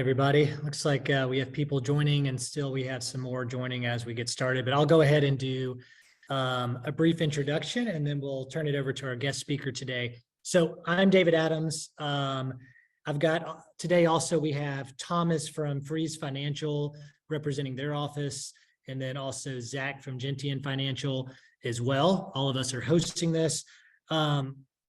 everybody. Looks like we have people joining, and still we have some more joining as we get started. But I'll go ahead and do a brief introduction, and then we'll turn it over to our guest speaker today. So I'm David Adams. I've got today also we have Thomas from Freeze Financial representing their office, and then also Zach from Gentian Financial as well. All of us are hosting this.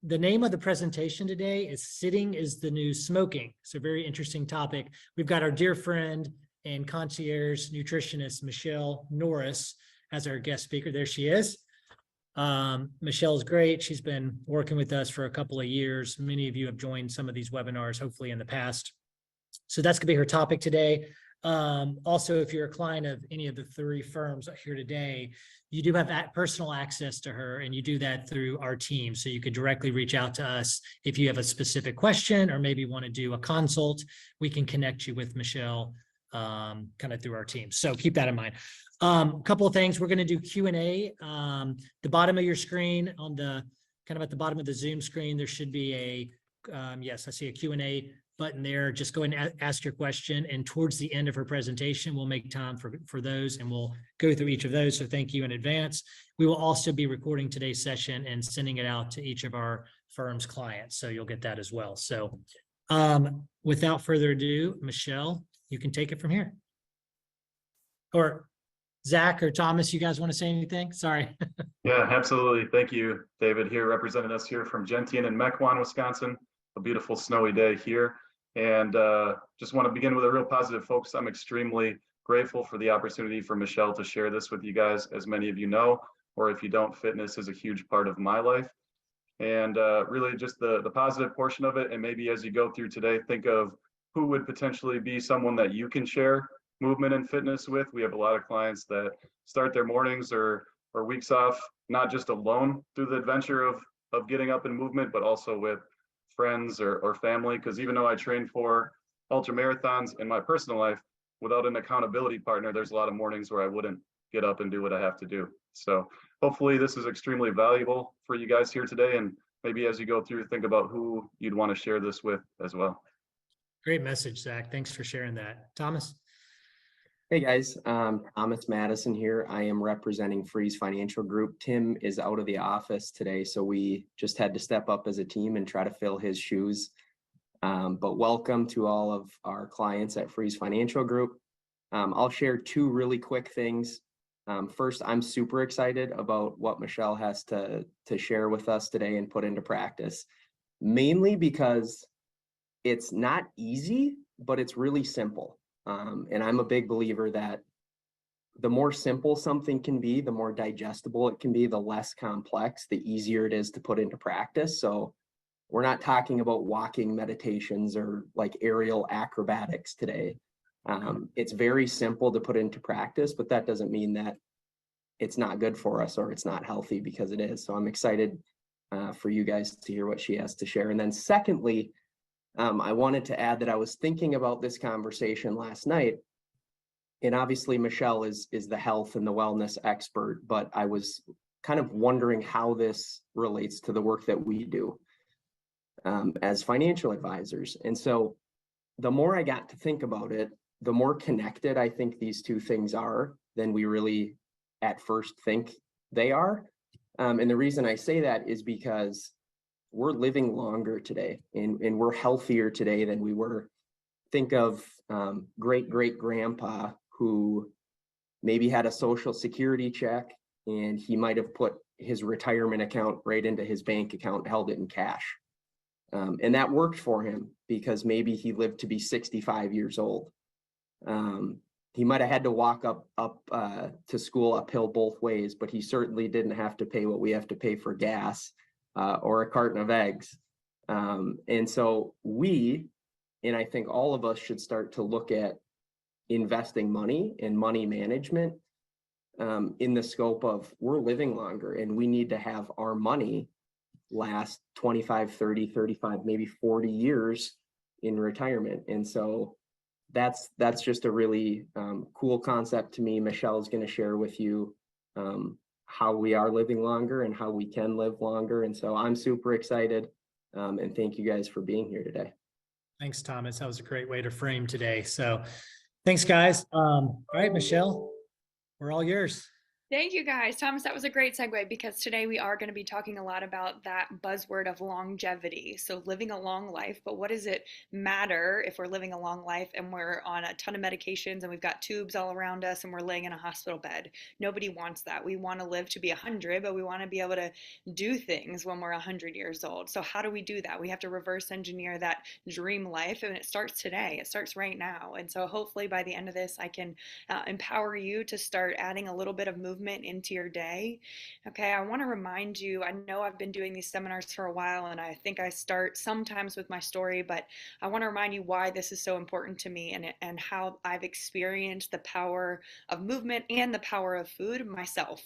The name of the presentation today is Sitting is the New Smoking. It's a very interesting topic. We've got our dear friend and concierge nutritionist, Michelle Norris, as our guest speaker. There she is. Michelle's great. She's been working with us for a couple of years. Many of you have joined some of these webinars, hopefully in the past. So that's gonna be her topic today. Also, if you're a client of any of the three firms here today, you do have personal access to her, and you do that through our team. So you could directly reach out to us if you have a specific question or maybe want to do a consult. We can connect you with Michelle kind of through our team. So keep that in mind. A couple of things. We're going to do Q&A. The bottom of your screen, on the kind of at the bottom of the Zoom screen, there should be a, yes, I see a Q&A button there. Just go and ask your question, and towards the end of her presentation we'll make time for those, and we'll go through each of those. So thank you in advance. We will also be recording today's session and sending it out to each of our firm's clients, so you'll get that as well. So without further ado, Michelle, you can take it from here. Or Zach or Thomas, you guys want to say anything? Sorry. Yeah, absolutely. Thank you, David, here representing us here from Gentian in Mequon, Wisconsin. A beautiful snowy day here. And just want to begin with a real positive, folks. I'm extremely grateful for the opportunity for Michelle to share this with you guys. As many of you know, or if you don't, fitness is a huge part of my life. And really just the positive portion of it. And maybe as you go through today, think of who would potentially be someone that you can share movement and fitness with. We have a lot of clients that start their mornings or weeks off, not just alone through the adventure of getting up in movement, but also with friends or family. Because even though I train for ultra marathons in my personal life, without an accountability partner, there's a lot of mornings where I wouldn't get up and do what I have to do. So hopefully this is extremely valuable for you guys here today. And maybe as you go through, think about who you'd want to share this with as well. Great message, Zach. Thanks for sharing that. Thomas? Hey guys, Thomas Madison here. I am representing Freeze Financial Group. Tim is out of the office today, so we just had to step up as a team and try to fill his shoes. But welcome to all of our clients at Freeze Financial Group. I'll share two really quick things. First, I'm super excited about what Michelle has to share with us today and put into practice, mainly because it's not easy, but it's really simple. And I'm a big believer that the more simple something can be, the more digestible it can be, the less complex, the easier it is to put into practice. So we're not talking about walking meditations or like aerial acrobatics today. It's very simple to put into practice, but that doesn't mean that it's not good for us or it's not healthy, because it is. So I'm excited for you guys to hear what she has to share. And then secondly, I wanted to add that I was thinking about this conversation last night, and obviously Michelle is the health and the wellness expert, but I was kind of wondering how this relates to the work that we do as financial advisors. And so the more I got to think about it, the more connected I think these two things are than we really at first think they are. And the reason I say that is because we're living longer today, and we're healthier today than we were. Think of great-great-grandpa who maybe had a Social Security check, and he might have put his retirement account right into his bank account, held it in cash. And that worked for him because maybe he lived to be 65 years old. He might have had to walk up to school uphill both ways, but he certainly didn't have to pay what we have to pay for gas. Or a carton of eggs. And so and I think all of us should start to look at investing money and money management in the scope of we're living longer, and we need to have our money last 25, 30, 35, maybe 40 years in retirement. And so that's just a really cool concept to me. Michelle is going to share with you how we are living longer and how we can live longer. And so I'm super excited. And thank you guys for being here today. Thanks, Thomas. That was a great way to frame today. So thanks, guys. All right, Michelle, we're all yours. Thank you guys. Thomas, that was a great segue because today we are going to be talking a lot about that buzzword of longevity. So, living a long life, but what does it matter if we're living a long life and we're on a ton of medications and we've got tubes all around us and we're laying in a hospital bed? Nobody wants that. We want to live to be 100, but we want to be able to do things when we're 100 years old. So, how do we do that? We have to reverse engineer that dream life, and it starts today. It starts right now. And so, hopefully, by the end of this, I can empower you to start adding a little bit of movement into your day. Okay, I want to remind you, I know I've been doing these seminars for a while, and I think I start sometimes with my story, but I want to remind you why this is so important to me and how I've experienced the power of movement and the power of food myself.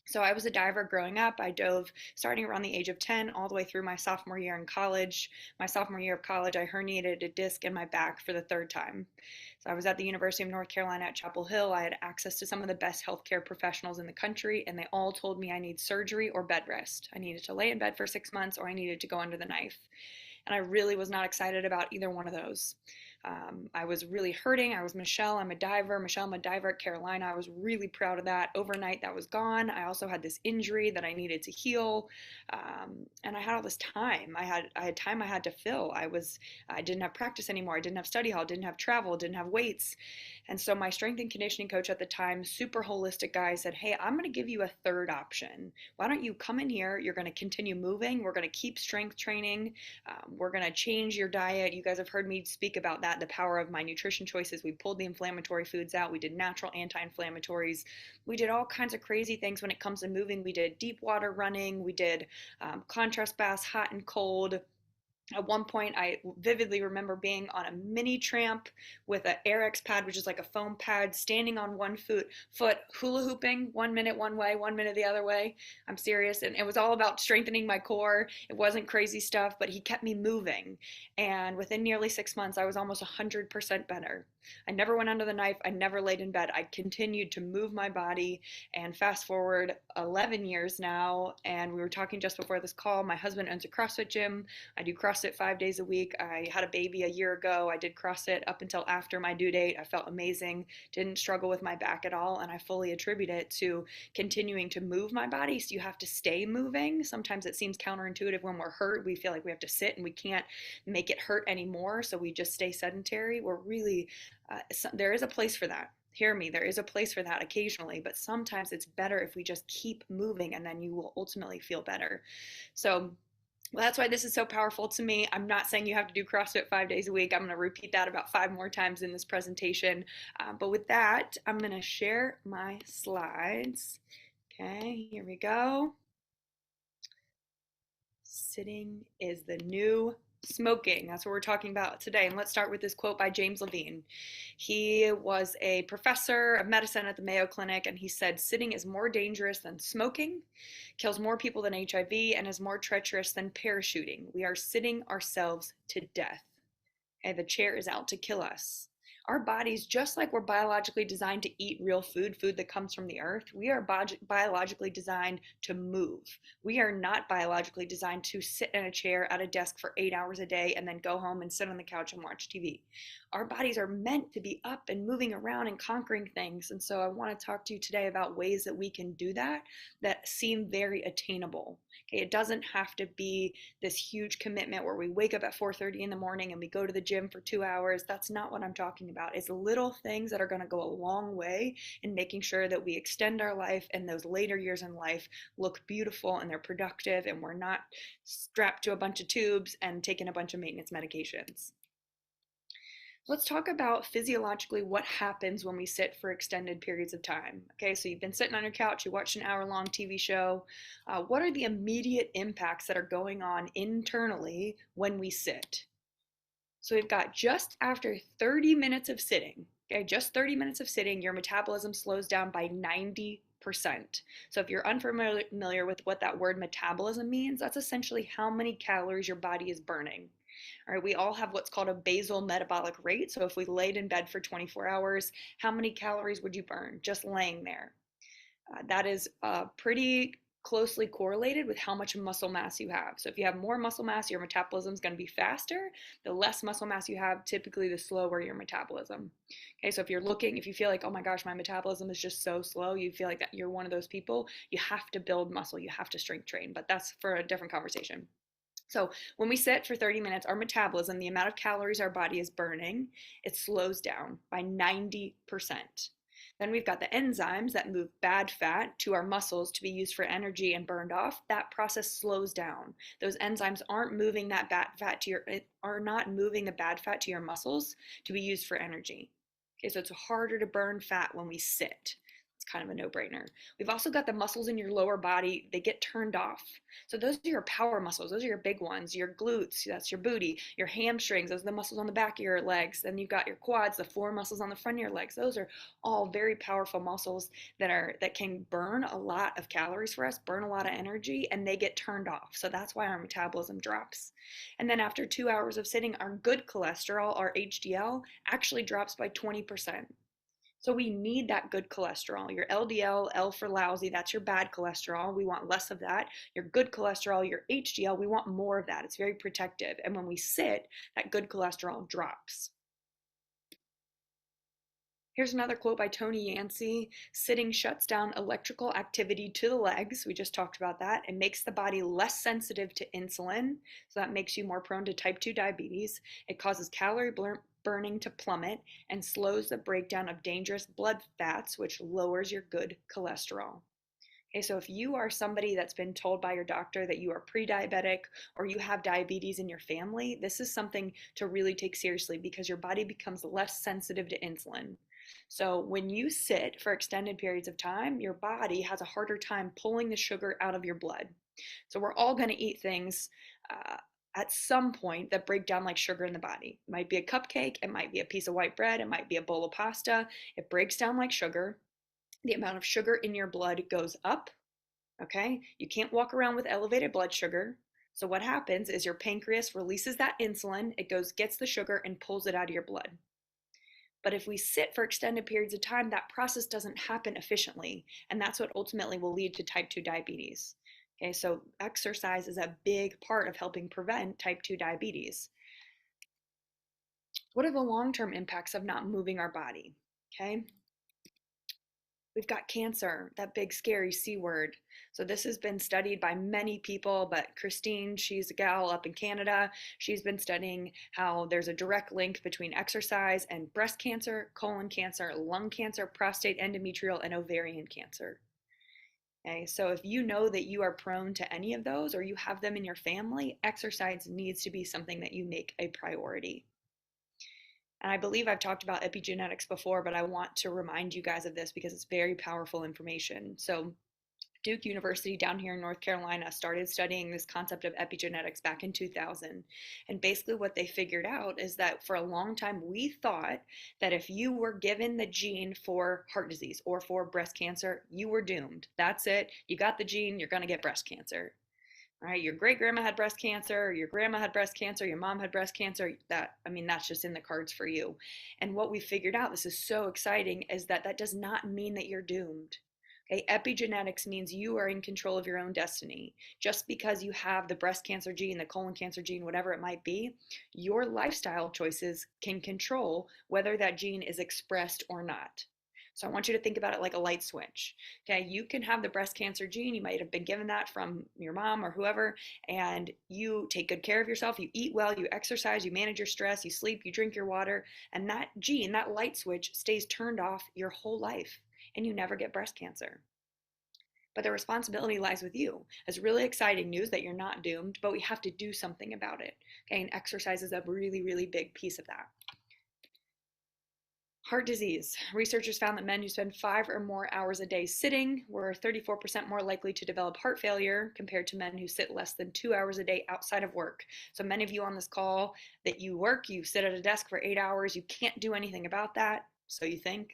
So I was a diver growing up. I dove starting around the age of 10 all the way through my sophomore year in college. My sophomore year of college, I herniated a disc in my back for the third time. So I was at the University of North Carolina at Chapel Hill. I had access to some of the best healthcare professionals in the country, and they all told me I need surgery or bed rest. I needed to lay in bed for 6 months or I needed to go under the knife. And I really was not excited about either one of those. I was really hurting. I was Michelle. I'm a diver. Michelle, I'm a diver at Carolina. I was really proud of that. Overnight, that was gone. I also had this injury that I needed to heal, and I had all this time. I had time I had to fill. I didn't have practice anymore. I didn't have study hall. Didn't have travel. Didn't have weights. And so my strength and conditioning coach at the time, super holistic guy, said, "Hey, I'm going to give you a third option. Why don't you come in here? You're going to continue moving. We're going to keep strength training. We're going to change your diet." You guys have heard me speak about that, the power of my nutrition choices. We pulled the inflammatory foods out. We did natural anti-inflammatories. We did all kinds of crazy things when it comes to moving. We did deep water running. We did contrast baths, hot and cold. At one point, I vividly remember being on a mini tramp with an Air-X pad, which is like a foam pad, standing on one foot, hula hooping 1 minute one way, 1 minute the other way. I'm serious. And it was all about strengthening my core. It wasn't crazy stuff, but he kept me moving. And within nearly 6 months, I was almost 100% better. I never went under the knife. I never laid in bed. I continued to move my body. And fast forward 11 years now, and we were talking just before this call. My husband owns a CrossFit gym. I do CrossFit 5 days a week. I had a baby a year ago. I did CrossFit up until after my due date. I felt amazing, didn't struggle with my back at all, and I fully attribute it to continuing to move my body. So you have to stay moving. Sometimes it seems counterintuitive when we're hurt. We feel like we have to sit and we can't make it hurt anymore, so we just stay sedentary. We're really, there is a place for that. Hear me, there is a place for that occasionally, but sometimes it's better if we just keep moving, and then you will ultimately feel better. So well, that's why this is so powerful to me. I'm not saying you have to do CrossFit 5 days a week. I'm going to repeat that about 5 more times in this presentation. But with that, I'm going to share my slides. Okay, here we go. Sitting is the new smoking. That's what we're talking about today. And let's start with this quote by James Levine. He was a professor of medicine at the Mayo Clinic, and he said, "Sitting is more dangerous than smoking, kills more people than HIV, and is more treacherous than parachuting. We are sitting ourselves to death." Okay, the chair is out to kill us. Our bodies, just like we're biologically designed to eat real food that comes from the earth, we are biologically designed to move. We are not biologically designed to sit in a chair at a desk for 8 hours a day and then go home and sit on the couch and watch TV. Our bodies are meant to be up and moving around and conquering things. And so I want to talk to you today about ways that we can do that seem very attainable. Okay, it doesn't have to be this huge commitment where we wake up at 4:30 in the morning and we go to the gym for 2 hours. That's not what I'm talking about. It's little things that are going to go a long way in making sure that we extend our life and those later years in life look beautiful and they're productive and we're not strapped to a bunch of tubes and taking a bunch of maintenance medications. Let's talk about physiologically what happens when we sit for extended periods of time. Okay, so you've been sitting on your couch, you watched an hour-long TV show. What are the immediate impacts that are going on internally when we sit? So we've got just after 30 minutes of sitting, okay, just 30 minutes of sitting, your metabolism slows down by 90%. So if you're unfamiliar with what that word metabolism means, that's essentially how many calories your body is burning. All right, we all have what's called a basal metabolic rate. So if we laid in bed for 24 hours, how many calories would you burn just laying there? That is pretty closely correlated with how much muscle mass you have. So if you have more muscle mass, your metabolism is going to be faster. The less muscle mass you have, typically the slower your metabolism. Okay, so if you feel like, oh my gosh, my metabolism is just so slow, you feel like that you're one of those people, you have to build muscle, you have to strength train, but that's for a different conversation. So when we sit for 30 minutes, our metabolism, the amount of calories our body is burning, it slows down by 90%. Then we've got the enzymes that move bad fat to our muscles to be used for energy and burned off. That process slows down. Those enzymes aren't moving that bad fat are not moving the bad fat to your muscles to be used for energy. Okay, so it's harder to burn fat when we sit. It's kind of a no-brainer. We've also got the muscles in your lower body, they get turned off. So those are your power muscles, those are your big ones, your glutes, that's your booty, your hamstrings, those are the muscles on the back of your legs. Then you've got your quads, the four muscles on the front of your legs. Those are all very powerful muscles that can burn a lot of calories for us, burn a lot of energy, and they get turned off. So that's why our metabolism drops. And then after 2 hours of sitting, our good cholesterol, our HDL, actually drops by 20%. So we need that good cholesterol. Your LDL, L for lousy, that's your bad cholesterol. We want less of that. Your good cholesterol, your HDL, we want more of that. It's very protective. And when we sit, that good cholesterol drops. Here's another quote by Tony Yancey. Sitting shuts down electrical activity to the legs. We just talked about that. It makes the body less sensitive to insulin. So that makes you more prone to type 2 diabetes. It causes calorie burning to plummet and slows the breakdown of dangerous blood fats, which lowers your good cholesterol. Okay, so if you are somebody that's been told by your doctor that you are pre-diabetic or you have diabetes in your family, this is something to really take seriously because your body becomes less sensitive to insulin. So when you sit for extended periods of time, your body has a harder time pulling the sugar out of your blood. So we're all going to eat things at some point that break down like sugar in the body. It might be a cupcake, it might be a piece of white bread, it might be a bowl of pasta. It breaks down like sugar. The amount of sugar in your blood goes up. Okay, you can't walk around with elevated blood sugar. So what happens is your pancreas releases that insulin, it gets the sugar and pulls it out of your blood. But if we sit for extended periods of time, that process doesn't happen efficiently, and that's what ultimately will lead to type 2 diabetes. Okay, so exercise is a big part of helping prevent type 2 diabetes. What are the long-term impacts of not moving our body? Okay, we've got cancer, that big scary C word. So this has been studied by many people, but Christine, she's a gal up in Canada. She's been studying how there's a direct link between exercise and breast cancer, colon cancer, lung cancer, prostate, endometrial, and ovarian cancer. Okay, so if you know that you are prone to any of those or you have them in your family, exercise needs to be something that you make a priority. And I believe I've talked about epigenetics before, but I want to remind you guys of this because it's very powerful information. So Duke University down here in North Carolina started studying this concept of epigenetics back in 2000. And basically what they figured out is that for a long time, we thought that if you were given the gene for heart disease or for breast cancer, you were doomed. That's it. You got the gene, you're going to get breast cancer. All right, your great grandma had breast cancer, your grandma had breast cancer, your mom had breast cancer. That's just in the cards for you. And what we figured out, this is so exciting, is that that does not mean that you're doomed. Okay, epigenetics means you are in control of your own destiny. Just because you have the breast cancer gene, the colon cancer gene, whatever it might be, your lifestyle choices can control whether that gene is expressed or not. So I want you to think about it like a light switch. Okay, you can have the breast cancer gene. You might have been given that from your mom or whoever, and you take good care of yourself. You eat well, you exercise, you manage your stress, you sleep, you drink your water, and that gene, that light switch stays turned off your whole life, and you never get breast cancer. But the responsibility lies with you. It's really exciting news that you're not doomed, but we have to do something about it. Okay, and exercise is a really, really big piece of that. Heart disease. Researchers found that men who spend 5 or more hours a day sitting were 34% more likely to develop heart failure compared to men who sit less than 2 hours a day outside of work. So many of you on this call that you work, you sit at a desk for 8 hours, you can't do anything about that, so you think.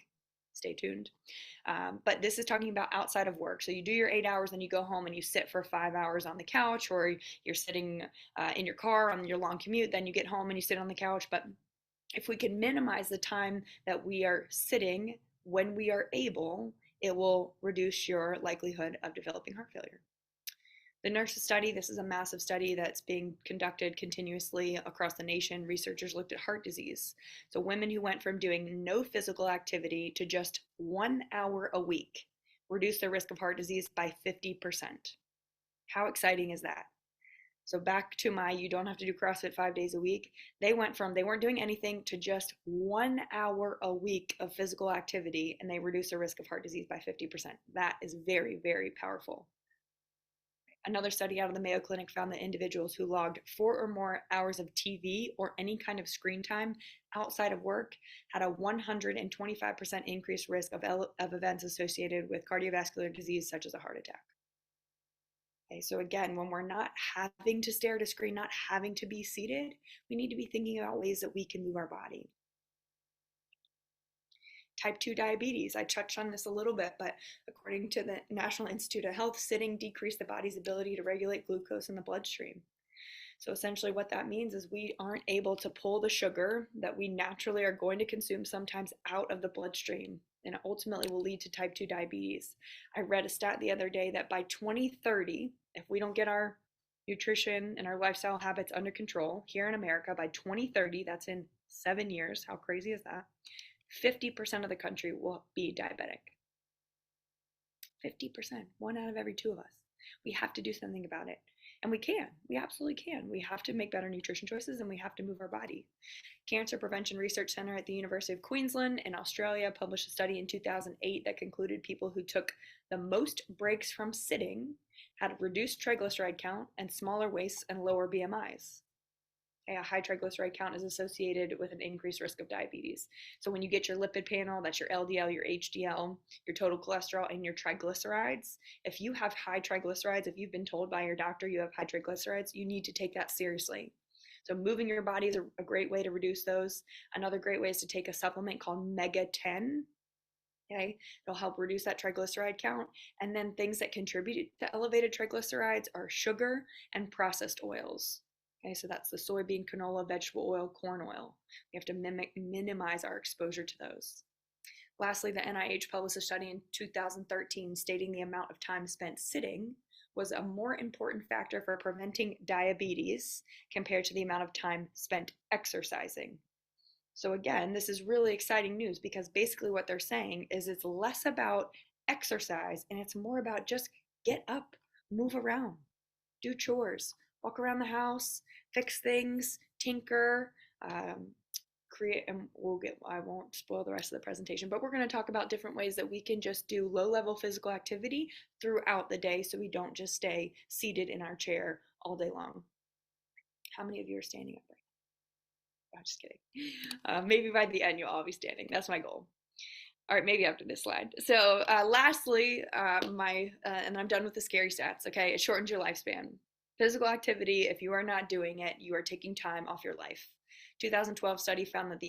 Stay tuned. But this is talking about outside of work. So you do your 8 hours, then you go home and you sit for 5 hours on the couch, or you're sitting in your car on your long commute, then you get home and you sit on the couch. But if we can minimize the time that we are sitting when we are able, it will reduce your likelihood of developing heart failure. The Nurses study, this is a massive study that's being conducted continuously across the nation. Researchers looked at heart disease. So women who went from doing no physical activity to just 1 hour a week reduced their risk of heart disease by 50%. How exciting is that? So back to my, you don't have to do CrossFit 5 days a week. They went from, they weren't doing anything to just 1 hour a week of physical activity, and they reduced their risk of heart disease by 50%. That is very, very powerful. Another study out of the Mayo Clinic found that individuals who logged 4 or more hours of TV or any kind of screen time outside of work had a 125% increased risk of events associated with cardiovascular disease, such as a heart attack. Okay, so again, when we're not having to stare at a screen, not having to be seated, we need to be thinking about ways that we can move our body. Type 2 diabetes, I touched on this a little bit, but according to the National Institute of Health, sitting decreased the body's ability to regulate glucose in the bloodstream. So essentially what that means is we aren't able to pull the sugar that we naturally are going to consume sometimes out of the bloodstream, and it ultimately will lead to type 2 diabetes. I read a stat the other day that by 2030, if we don't get our nutrition and our lifestyle habits under control here in America, by 2030, that's in 7 years, how crazy is that? 50% of the country will be diabetic. 50%, 1 out of every 2 of us. We have to do something about it. And we can, we absolutely can. We have to make better nutrition choices, and we have to move our body. Cancer Prevention Research Center at the University of Queensland in Australia published a study in 2008 that concluded people who took the most breaks from sitting had reduced triglyceride count and smaller waists and lower BMIs. A high triglyceride count is associated with an increased risk of diabetes. So when you get your lipid panel, that's your LDL, your HDL, your total cholesterol, and your triglycerides. If you have high triglycerides, if you've been told by your doctor you have high triglycerides, you need to take that seriously. So moving your body is a great way to reduce those. Another great way is to take a supplement called Mega 10. Okay, it'll help reduce that triglyceride count. And then things that contribute to elevated triglycerides are sugar and processed oils. Okay, so that's the soybean, canola, vegetable oil, corn oil. We have to minimize our exposure to those. Lastly, the NIH published a study in 2013 stating the amount of time spent sitting was a more important factor for preventing diabetes compared to the amount of time spent exercising. So again, this is really exciting news, because basically what they're saying is it's less about exercise and it's more about just get up, move around, do chores, walk around the house, fix things, tinker, create, and I won't spoil the rest of the presentation, but we're going to talk about different ways that we can just do low-level physical activity throughout the day so we don't just stay seated in our chair all day long. How many of you are standing up right now? I'm just kidding. Maybe by the end you'll all be standing. That's my goal. All right, maybe after this slide. So lastly, and I'm done with the scary stats, okay? It shortens your lifespan. Physical activity, if you are not doing it, you are taking time off your life. 2012 study found that if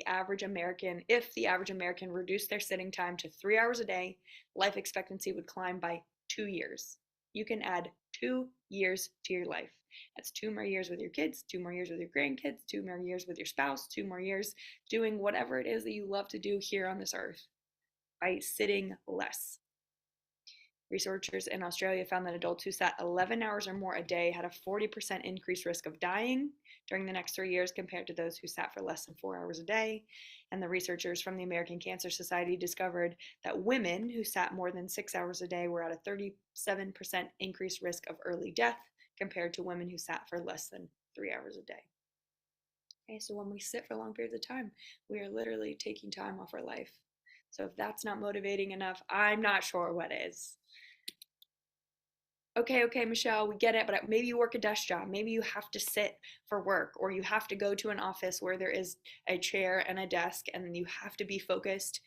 the average American reduced their sitting time to 3 hours a day, life expectancy would climb by 2 years. You can add 2 years to your life. That's 2 more years with your kids, 2 more years with your grandkids, 2 more years with your spouse, 2 more years doing whatever it is that you love to do here on this earth by sitting less. Researchers in Australia found that adults who sat 11 hours or more a day had a 40% increased risk of dying during the next 3 years compared to those who sat for less than 4 hours a day. And the researchers from the American Cancer Society discovered that women who sat more than 6 hours a day were at a 37% increased risk of early death compared to women who sat for less than 3 hours a day. Okay, so when we sit for long periods of time, we are literally taking time off our life. So if that's not motivating enough, I'm not sure what is. Okay, Michelle, we get it, but maybe you work a desk job. Maybe you have to sit for work, or you have to go to an office where there is a chair and a desk and you have to be focused.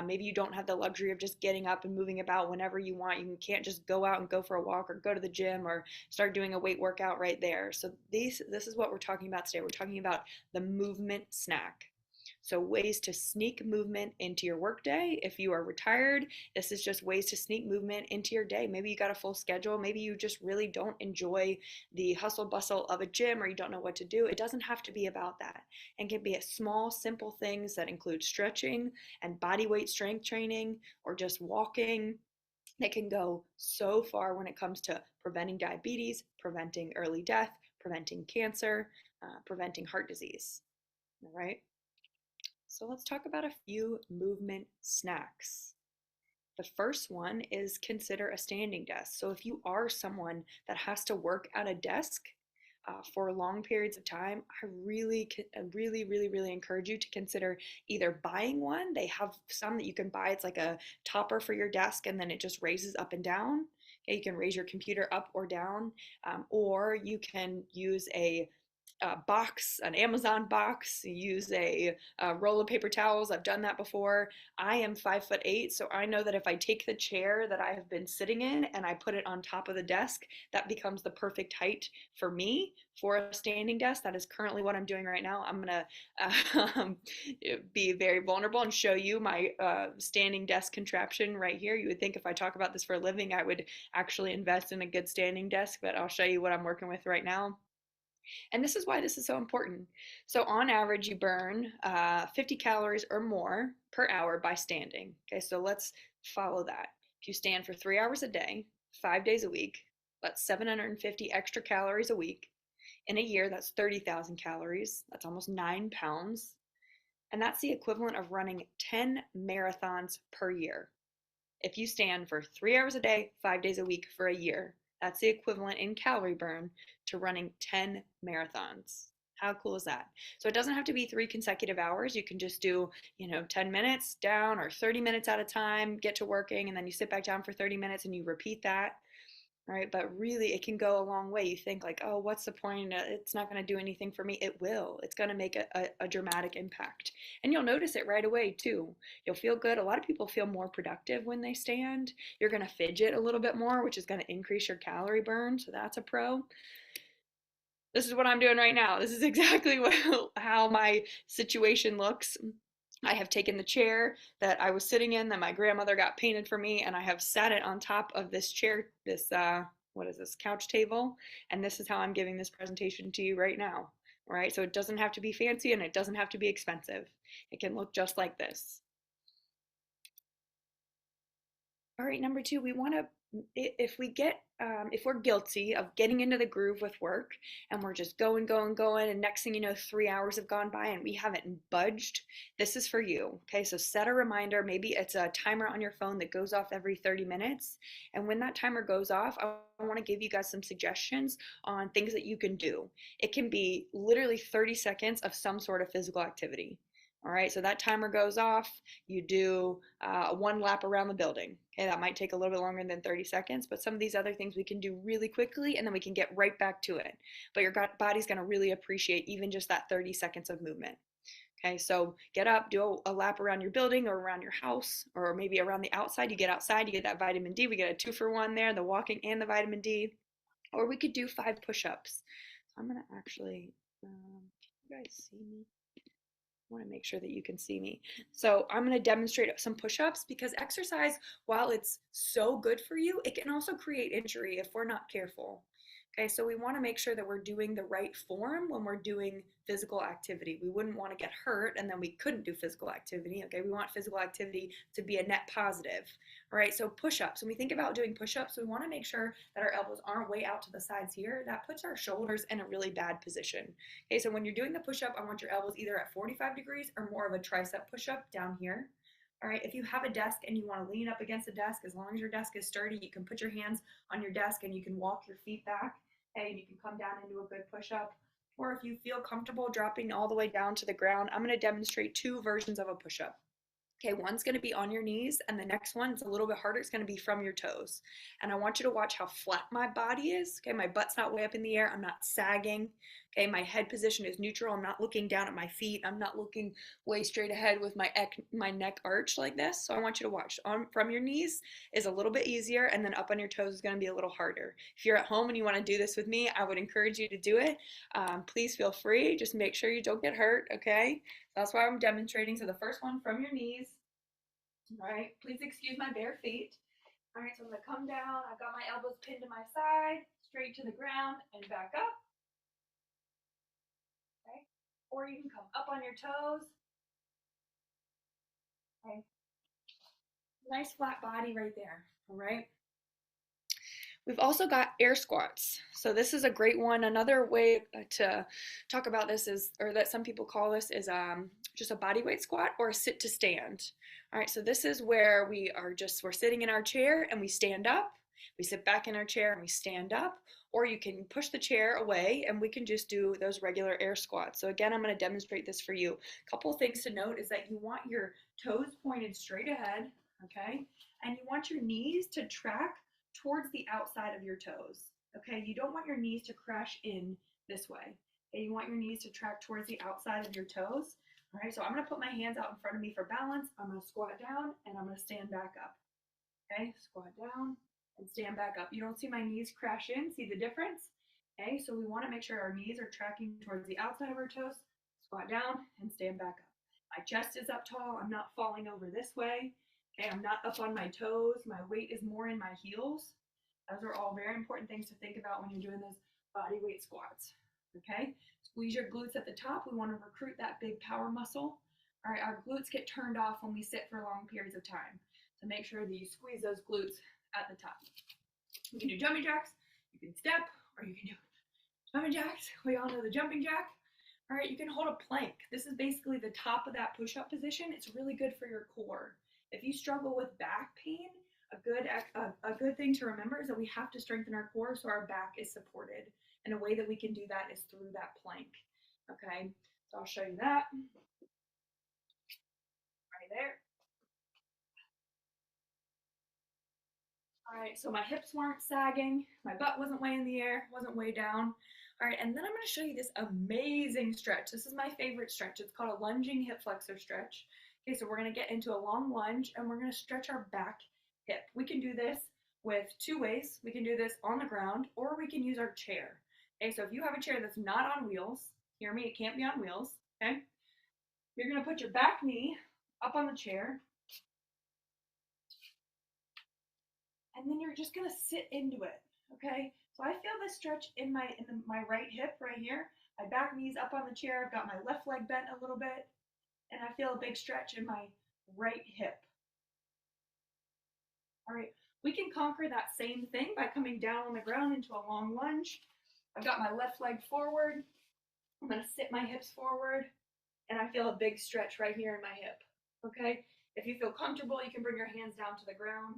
Maybe you don't have the luxury of just getting up and moving about whenever you want. You can't just go out and go for a walk or go to the gym or start doing a weight workout right there. So this is what we're talking about today. We're talking about the movement snack. So ways to sneak movement into your workday. If you are retired, this is just ways to sneak movement into your day. Maybe you got a full schedule. Maybe you just really don't enjoy the hustle bustle of a gym, or you don't know what to do. It doesn't have to be about that. And can be a small, simple things that include stretching and body weight strength training, or just walking, that can go so far when it comes to preventing diabetes, preventing early death, preventing cancer, preventing heart disease. All right. So let's talk about a few movement snacks. The first one is consider a standing desk. So if you are someone that has to work at a desk for long periods of time, I really encourage you to consider either buying one. They have some that you can buy. It's like a topper for your desk, and then it just raises up and down. Okay, you can raise your computer up or down, or you can use a box, an Amazon box, use a roll of paper towels. I've done that before. I am 5'8", so I know that if I take the chair that I have been sitting in and I put it on top of the desk, that becomes the perfect height for me for a standing desk. That is currently what I'm doing right now. I'm gonna be very vulnerable and show you my standing desk contraption right here. You would think if I talk about this for a living, I would actually invest in a good standing desk, but I'll show you what I'm working with right now. And this is why this is so important. So on average, you burn 50 calories or more per hour by standing. Okay, so let's follow that. If you stand for 3 hours a day, 5 days a week, that's 750 extra calories a week. In a year, that's 30,000 calories. That's almost 9 pounds. And that's the equivalent of running 10 marathons per year. If you stand for 3 hours a day, 5 days a week for a year, that's the equivalent in calorie burn to running 10 marathons. How cool is that? So it doesn't have to be 3 consecutive hours. You can just do, 10 minutes down or 30 minutes at a time, get to working, and then you sit back down for 30 minutes and you repeat that. Right? But really, it can go a long way. You think like, oh, what's the point? It's not going to do anything for me. It will. It's going to make a dramatic impact. And you'll notice it right away, too. You'll feel good. A lot of people feel more productive when they stand. You're going to fidget a little bit more, which is going to increase your calorie burn. So that's a pro. This is what I'm doing right now. This is exactly how my situation looks. I have taken the chair that I was sitting in that my grandmother got painted for me, and I have sat it on top of this chair, this, what is this, couch table, and this is how I'm giving this presentation to you right now, right? So it doesn't have to be fancy and it doesn't have to be expensive. It can look just like this. All right, number 2, we want to, if we're guilty of getting into the groove with work and we're just going, and next thing you know, 3 hours have gone by and we haven't budged, this is for you. Okay, so set a reminder. Maybe it's a timer on your phone that goes off every 30 minutes. And when that timer goes off, I want to give you guys some suggestions on things that you can do. It can be literally 30 seconds of some sort of physical activity. All right, so that timer goes off, you do 1 lap around the building. Okay, that might take a little bit longer than 30 seconds, but some of these other things we can do really quickly and then we can get right back to it. But your body's gonna really appreciate even just that 30 seconds of movement. Okay, so get up, do a lap around your building or around your house, or maybe around the outside. You get outside, you get that vitamin D. We get a 2-for-1 there, the walking and the vitamin D. Or we could do 5 push-ups. So I'm gonna actually, can you guys see me? I want to make sure that you can see me. So I'm going to demonstrate some push-ups because exercise, while it's so good for you, it can also create injury if we're not careful. Okay, so we want to make sure that we're doing the right form when we're doing physical activity. We wouldn't want to get hurt and then we couldn't do physical activity. Okay, we want physical activity to be a net positive. All right, so push-ups. When we think about doing push-ups, we want to make sure that our elbows aren't way out to the sides here. That puts our shoulders in a really bad position. Okay, so when you're doing the push-up, I want your elbows either at 45 degrees or more of a tricep push-up down here. All right, if you have a desk and you want to lean up against the desk, as long as your desk is sturdy, you can put your hands on your desk and you can walk your feet back. Okay, and you can come down into a good push-up. Or if you feel comfortable dropping all the way down to the ground, I'm going to demonstrate 2 versions of a push-up. Okay, one's going to be on your knees, and the next one, it's a little bit harder. It's going to be from your toes. And I want you to watch how flat my body is. Okay, my butt's not way up in the air. I'm not sagging. Okay, my head position is neutral. I'm not looking down at my feet. I'm not looking way straight ahead with my neck arched like this. So I want you to watch. From your knees is a little bit easier, and then up on your toes is going to be a little harder. If you're at home and you want to do this with me, I would encourage you to do it. Please feel free. Just make sure you don't get hurt, okay? That's why I'm demonstrating. So the first one, from your knees. All right, please excuse my bare feet. All right, so I'm gonna come down. I've got my elbows pinned to my side, straight to the ground and back up. Okay, or you can come up on your toes. Okay, nice flat body right there. All right. We've also got air squats. So this is a great one. Another way to talk about this is, or that some people call this, is just a body weight squat or a sit to stand. All right, so this is where we're sitting in our chair and we stand up. We sit back in our chair and we stand up, or you can push the chair away and we can just do those regular air squats. So again, I'm going to demonstrate this for you. A couple of things to note is that you want your toes pointed straight ahead, okay? And you want your knees to track towards the outside of your toes. Okay, you don't want your knees to crash in this way. Okay, you want your knees to track towards the outside of your toes. All right, so I'm going to put my hands out in front of me for balance. I'm going to squat down and I'm going to stand back up. Okay, squat down and stand back up. You don't see my knees crash in. See the difference? Okay, so we want to make sure our knees are tracking towards the outside of our toes. Squat down and stand back up. My chest is up tall. I'm not falling over this way. Okay, I'm not up on my toes. My weight is more in my heels. Those are all very important things to think about when you're doing those body weight squats. Okay, squeeze your glutes at the top. We want to recruit that big power muscle. All right, our glutes get turned off when we sit for long periods of time. So make sure that you squeeze those glutes at the top. You can do jumping jacks, you can step, or you can do jumping jacks. We all know the jumping jack. All right, you can hold a plank. This is basically the top of that push-up position. It's really good for your core. If you struggle with back pain, a good thing to remember is that we have to strengthen our core so our back is supported. And a way that we can do that is through that plank. Okay, so I'll show you that right there. All right, so my hips weren't sagging, my butt wasn't way in the air, wasn't way down. All right, and then I'm going to show you this amazing stretch. This is my favorite stretch. It's called a lunging hip flexor stretch. Okay, so we're going to get into a long lunge and we're going to stretch our back hip. We can do this with two ways. We can do this on the ground or we can use our chair. Okay, so if you have a chair that's not on wheels, hear me, it can't be on wheels, okay? You're going to put your back knee up on the chair and then you're just going to sit into it, okay? So I feel this stretch in my right hip right here. My back knee's up on the chair. I've got my left leg bent a little bit, and I feel a big stretch in my right hip. All right, we can conquer that same thing by coming down on the ground into a long lunge. I've got my left leg forward. I'm going to sit my hips forward, and I feel a big stretch right here in my hip, okay? If you feel comfortable, you can bring your hands down to the ground.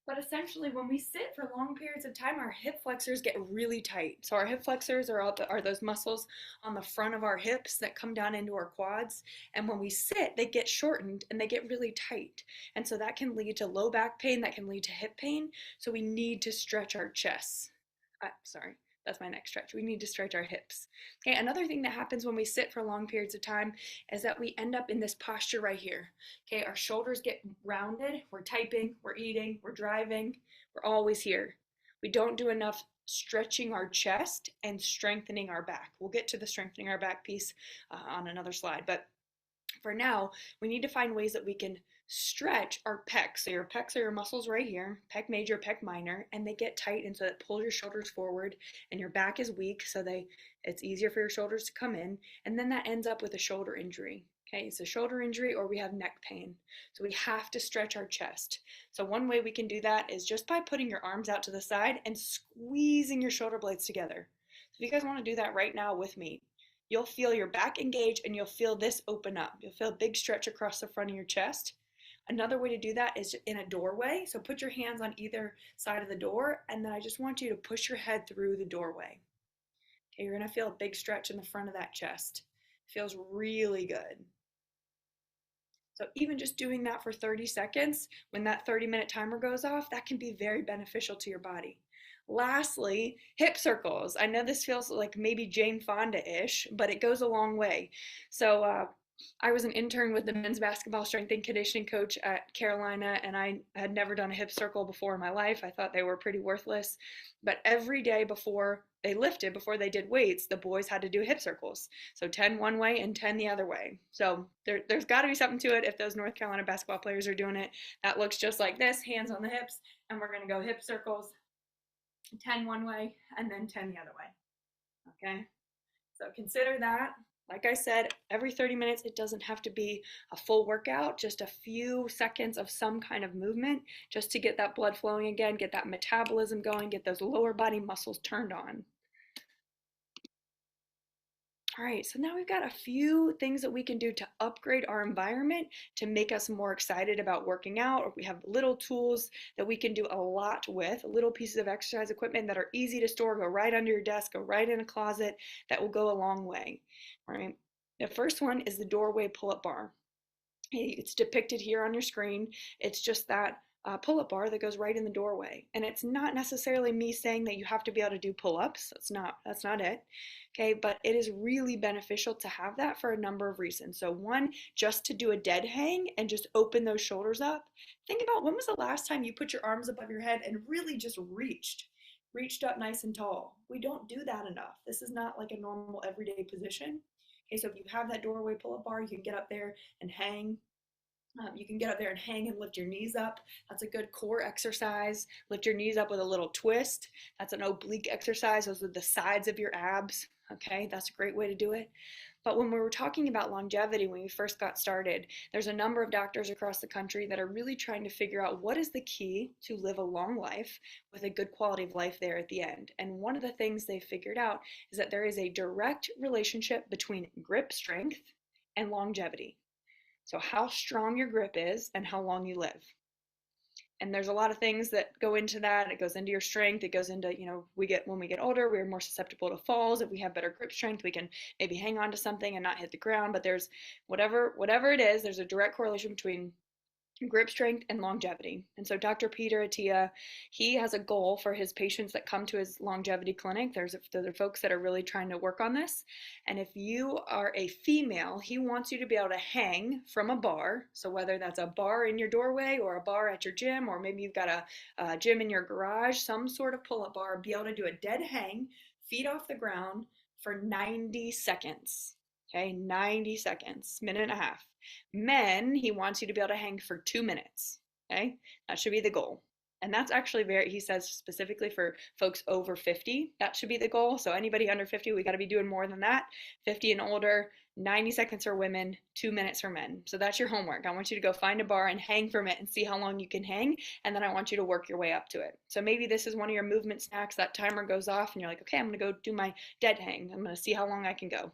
But essentially, when we sit for long periods of time, our hip flexors get really tight. So our hip flexors are those muscles on the front of our hips that come down into our quads. And when we sit, they get shortened and they get really tight. And so that can lead to low back pain, that can lead to hip pain. So we need to stretch our chests. Sorry. That's my next stretch. We need to stretch our hips. Okay, another thing that happens when we sit for long periods of time is that we end up in this posture right here. Okay, our shoulders get rounded. We're typing, we're eating, we're driving. We're always here. We don't do enough stretching our chest and strengthening our back. We'll get to the strengthening our back piece on another slide, but for now, we need to find ways that we can stretch our pecs. So your pecs are your muscles right here, pec major, pec minor, and they get tight, and so that pulls your shoulders forward, and your back is weak, so it's easier for your shoulders to come in, and then that ends up with a shoulder injury. Okay, it's a shoulder injury or we have neck pain. So we have to stretch our chest. So one way we can do that is just by putting your arms out to the side and squeezing your shoulder blades together. So if you guys want to do that right now with me, you'll feel your back engage and you'll feel this open up. You'll feel a big stretch across the front of your chest. Another way to do that is in a doorway. So put your hands on either side of the door, and then I just want you to push your head through the doorway. Okay, you're gonna feel a big stretch in the front of that chest. It feels really good. So even just doing that for 30 seconds, when that 30-minute timer goes off, that can be very beneficial to your body. Lastly, hip circles. I know this feels like maybe Jane Fonda-ish, but it goes a long way. So I was an intern with the men's basketball strength and conditioning coach at Carolina, and I had never done a hip circle before in my life. I thought they were pretty worthless. But every day before they did weights, the boys had to do hip circles. So 10 one way and 10 the other way. So there's got to be something to it if those North Carolina basketball players are doing it. That looks just like this, hands on the hips, and we're going to go hip circles, 10 one way, and then 10 the other way. Okay? So consider that. Like I said, every 30 minutes, it doesn't have to be a full workout, just a few seconds of some kind of movement just to get that blood flowing again, get that metabolism going, get those lower body muscles turned on. All right, so now we've got a few things that we can do to upgrade our environment to make us more excited about working out, or we have little tools that we can do a lot with, little pieces of exercise equipment that are easy to store, go right under your desk, go right in a closet, that will go a long way. All right, the first one is the doorway pull-up bar. It's depicted here on your screen. It's just that pull-up bar that goes right in the doorway. And it's not necessarily me saying that you have to be able to do pull-ups. That's not it. Okay, but it is really beneficial to have that for a number of reasons. So one, just to do a dead hang and just open those shoulders up. Think about, when was the last time you put your arms above your head and really just reached up nice and tall? We don't do that enough. This is not like a normal everyday position. Okay, so if you have that doorway pull-up bar, you can get up there and hang. You can get up there and hang and lift your knees up. That's a good core exercise. Lift your knees up with a little twist. That's an oblique exercise. Those are the sides of your abs. Okay, that's a great way to do it. But when we were talking about longevity, when we first got started, there's a number of doctors across the country that are really trying to figure out what is the key to live a long life with a good quality of life there at the end. And one of the things they figured out is that there is a direct relationship between grip strength and longevity. So how strong your grip is and how long you live. And there's a lot of things that go into that. It goes into your strength. It goes into, when we get older, we're more susceptible to falls. If we have better grip strength, we can maybe hang on to something and not hit the ground. But there's whatever it is, there's a direct correlation between grip strength and longevity. And so Dr. Peter Attia, he has a goal for his patients that come to his longevity clinic. There are folks that are really trying to work on this. And if you are a female, he wants you to be able to hang from a bar. So whether that's a bar in your doorway or a bar at your gym, or maybe you've got a gym in your garage, some sort of pull-up bar, be able to do a dead hang, feet off the ground for 90 seconds. Okay, 90 seconds, minute and a half. Men, he wants you to be able to hang for 2 minutes. Okay, that should be the goal. And that's actually he says specifically for folks over 50, that should be the goal. So anybody under 50, we got to be doing more than that. 50 and older, 90 seconds for women, 2 minutes for men. So that's your homework. I want you to go find a bar and hang from it and see how long you can hang. And then I want you to work your way up to it. So maybe this is one of your movement snacks. That timer goes off and you're like, okay, I'm going to go do my dead hang. I'm going to see how long I can go.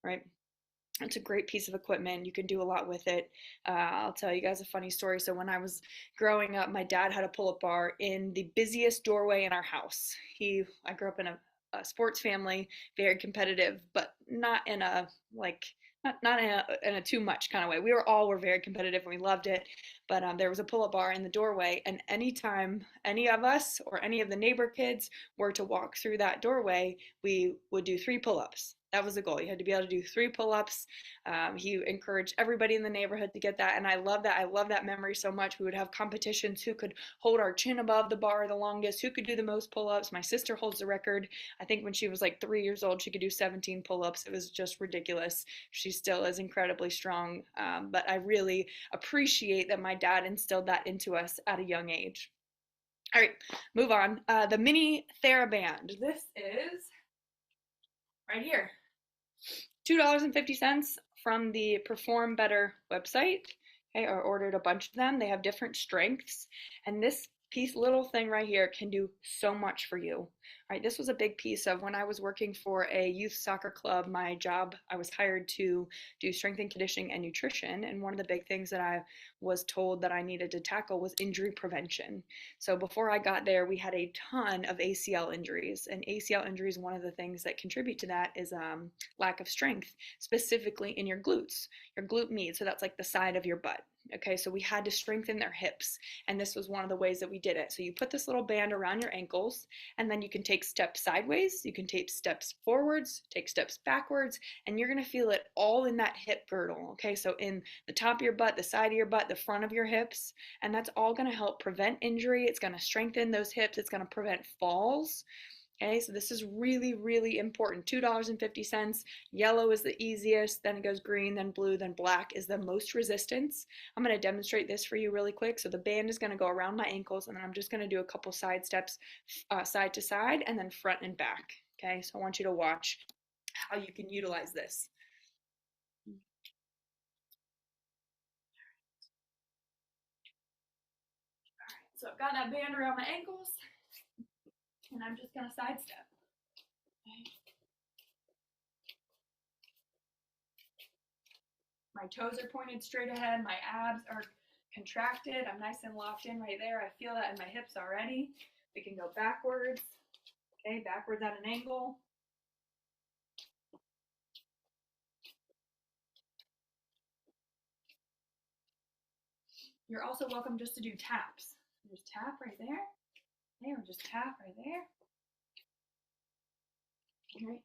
Right? It's a great piece of equipment. You can do a lot with it. I'll tell you guys a funny story. So when I was growing up, my dad had a pull-up bar in the busiest doorway in our house. I grew up in a sports family, very competitive, but not in a not in a too much kind of way. We were very competitive and we loved it. But there was a pull-up bar in the doorway, and anytime any of us or any of the neighbor kids were to walk through that doorway, we would do 3 pull-ups. That was the goal. You had to be able to do 3 pull-ups. He encouraged everybody in the neighborhood to get that, and I love that. I love that memory so much. We would have competitions, who could hold our chin above the bar the longest, who could do the most pull-ups. My sister holds the record. I think when she was like 3 years old, she could do 17 pull-ups. It was just ridiculous. She still is incredibly strong, but I really appreciate that my dad instilled that into us at a young age. All right, move on. The mini TheraBand. This is right here. $2.50 from the Perform Better website. Okay, I ordered a bunch of them. They have different strengths, and this little thing right here can do so much for you. All right, this was a big piece of when I was working for a youth soccer club. My job, I was hired to do strength and conditioning and nutrition, and one of the big things that I was told that I needed to tackle was injury prevention. So before I got there, we had a ton of ACL injuries, and ACL injuries, one of the things that contribute to that is lack of strength, specifically in your glutes, your glute med. So that's like the side of your butt. Okay, so we had to strengthen their hips, and this was one of the ways that we did it. So you put this little band around your ankles, and then you can take steps sideways, you can take steps forwards, take steps backwards, and you're going to feel it all in that hip girdle. Okay, so in the top of your butt, the side of your butt, the front of your hips, and that's all going to help prevent injury. It's going to strengthen those hips. It's going to prevent falls. Okay, so this is really, really important. $2.50. Yellow is the easiest, then it goes green, then blue, then black is the most resistance. I'm going to demonstrate this for you really quick. So the band is going to go around my ankles, and then I'm just going to do a couple side steps, side to side, and then front and back. Okay, so I want you to watch how you can utilize this. So I've got that band around my ankles, and I'm just gonna sidestep. Okay. My toes are pointed straight ahead. My abs are contracted. I'm nice and locked in right there. I feel that in my hips already. We can go backwards. Okay, backwards at an angle. You're also welcome just to do taps. Just tap right there. Okay, or just tap right there. All right.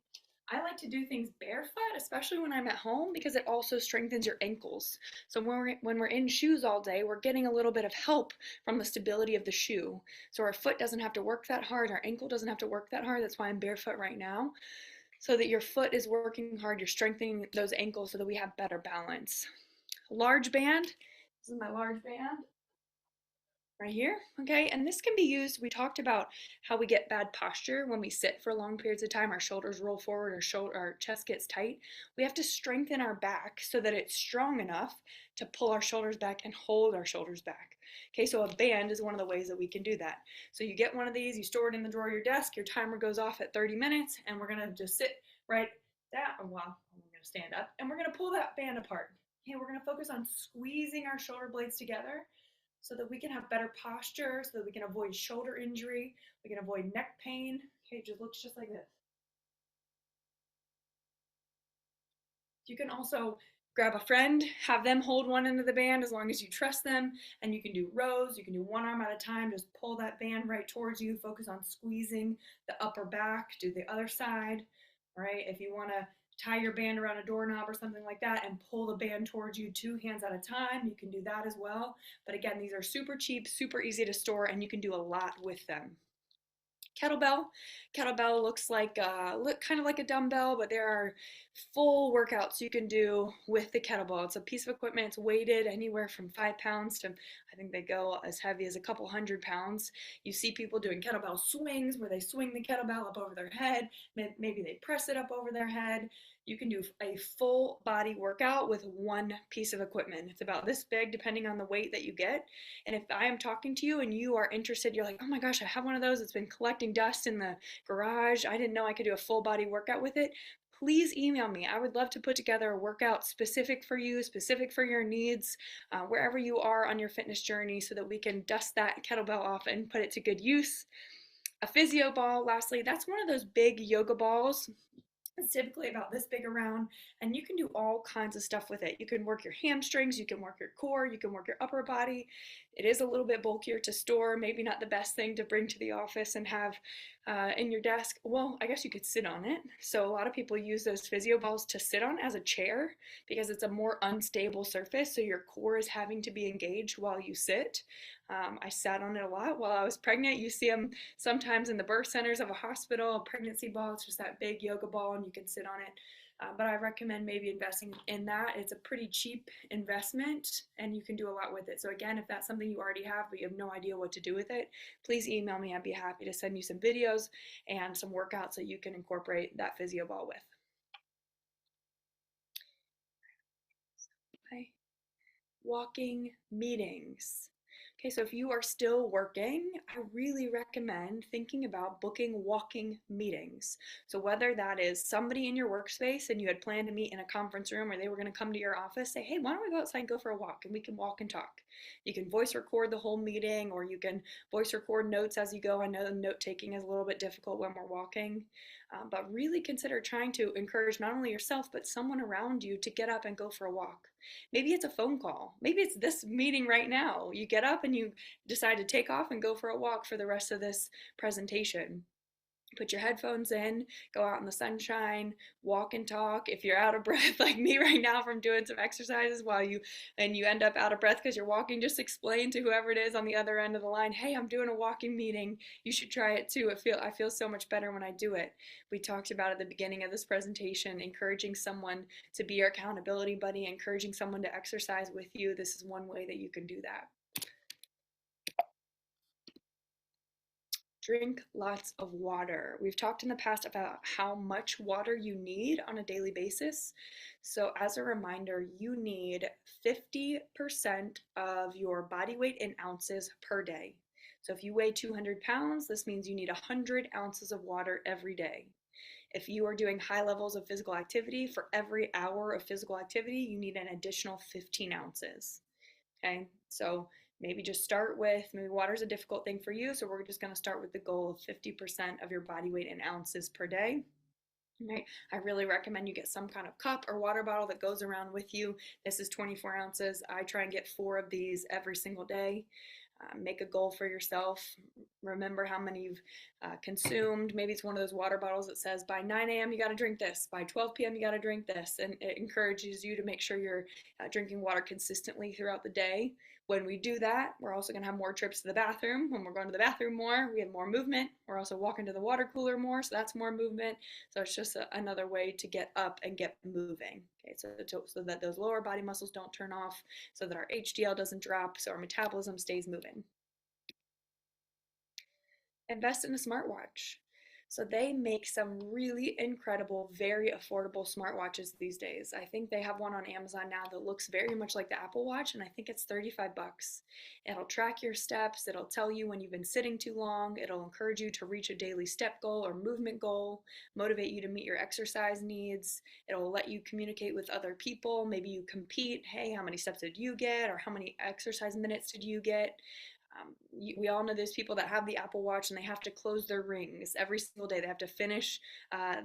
I like to do things barefoot, especially when I'm at home, because it also strengthens your ankles. So when we're in shoes all day, we're getting a little bit of help from the stability of the shoe. So our foot doesn't have to work that hard, our ankle doesn't have to work that hard. That's why I'm barefoot right now. So that your foot is working hard, you're strengthening those ankles so that we have better balance. Large band, this is my large band. Right here, okay, and this can be used. We talked about how we get bad posture when we sit for long periods of time. Our shoulders roll forward, our chest gets tight. We have to strengthen our back so that it's strong enough to pull our shoulders back and hold our shoulders back. Okay, so a band is one of the ways that we can do that. So you get one of these, you store it in the drawer of your desk, your timer goes off at 30 minutes, and we're gonna just sit right down. Well, I'm gonna stand up, and we're gonna pull that band apart. Okay, we're gonna focus on squeezing our shoulder blades together so that we can have better posture, so that we can avoid shoulder injury, we can avoid neck pain. Okay, it just looks just like this. You can also grab a friend, have them hold one end of the band as long as you trust them, and you can do rows, you can do one arm at a time, just pull that band right towards you, focus on squeezing the upper back, do the other side, all right? If you wanna tie your band around a doorknob or something like that and pull the band towards you 2 hands at a time, you can do that as well. But again, these are super cheap, super easy to store, and you can do a lot with them. Kettlebell looks like kind of like a dumbbell, but there are full workouts you can do with the kettlebell. It's a piece of equipment. It's weighted anywhere from 5 pounds to, I think they go as heavy as a couple hundred pounds. You see people doing kettlebell swings where they swing the kettlebell up over their head. Maybe they press it up over their head. You can do a full body workout with one piece of equipment. It's about this big depending on the weight that you get. And if I am talking to you and you are interested, you're like, oh my gosh, I have one of those. It's been collecting dust in the garage. I didn't know I could do a full body workout with it. Please email me. I would love to put together a workout specific for you, specific for your needs, wherever you are on your fitness journey, so that we can dust that kettlebell off and put it to good use. A physio ball, lastly, that's one of those big yoga balls. It's typically about this big around, and you can do all kinds of stuff with it. You can work your hamstrings, you can work your core, you can work your upper body. It is a little bit bulkier to store, maybe not the best thing to bring to the office and have in your desk. Well, I guess you could sit on it. So a lot of people use those physio balls to sit on as a chair because it's a more unstable surface, so your core is having to be engaged while you sit. I sat on it a lot while I was pregnant. You see them sometimes in the birth centers of a hospital, a pregnancy ball. It's just that big yoga ball and you can sit on it. But I recommend maybe investing in that. It's a pretty cheap investment and you can do a lot with it. So again, if that's something you already have but you have no idea what to do with it, please email me. I'd be happy to send you some videos and some workouts that you can incorporate that physio ball with. Okay. Walking meetings. Okay, so if you are still working, I really recommend thinking about booking walking meetings. So whether that is somebody in your workspace and you had planned to meet in a conference room or they were going to come to your office, say, hey, why don't we go outside and go for a walk and we can walk and talk. You can voice record the whole meeting or you can voice record notes as you go. I know note taking is a little bit difficult when we're walking, but really consider trying to encourage not only yourself, but someone around you to get up and go for a walk. Maybe it's a phone call. Maybe it's this meeting right now. You get up and you decide to take off and go for a walk for the rest of this presentation. Put your headphones in, go out in the sunshine, walk and talk. If you're out of breath like me right now from doing some exercises you end up out of breath because you're walking, just explain to whoever it is on the other end of the line, hey, I'm doing a walking meeting. You should try it too. I feel so much better when I do it. We talked about at the beginning of this presentation, encouraging someone to be your accountability buddy, encouraging someone to exercise with you. This is one way that you can do that. Drink lots of water. We've talked in the past about how much water you need on a daily basis. So as a reminder, you need 50% of your body weight in ounces per day. So if you weigh 200 pounds, this means you need 100 ounces of water every day. If you are doing high levels of physical activity, for every hour of physical activity, you need an additional 15 ounces. Okay, so maybe just start with, maybe water's a difficult thing for you, so we're just going to start with the goal of 50% of your body weight in ounces per day. Right. I really recommend you get some kind of cup or water bottle that goes around with you. This is 24 ounces. I try and get 4 of these every single day. Make a goal for yourself. Remember how many you've consumed. Maybe it's one of those water bottles that says by 9 a.m. you got to drink this, by 12 p.m. you got to drink this, and it encourages you to make sure you're drinking water consistently throughout the day. When we do that, we're also going to have more trips to the bathroom. When we're going to the bathroom more, we have more movement. We're also walking to the water cooler more, so that's more movement. So it's just another way to get up and get moving. Okay, so that those lower body muscles don't turn off, so that our HDL doesn't drop, so our metabolism stays moving. Invest in a smartwatch. So they make some really incredible, very affordable smartwatches these days. I think they have one on Amazon now that looks very much like the Apple Watch, and I think it's 35 bucks. It'll track your steps, it'll tell you when you've been sitting too long, it'll encourage you to reach a daily step goal or movement goal, motivate you to meet your exercise needs, it'll let you communicate with other people, maybe you compete, hey, how many steps did you get, or how many exercise minutes did you get? We all know there's people that have the Apple Watch and they have to close their rings every single day. They have to finish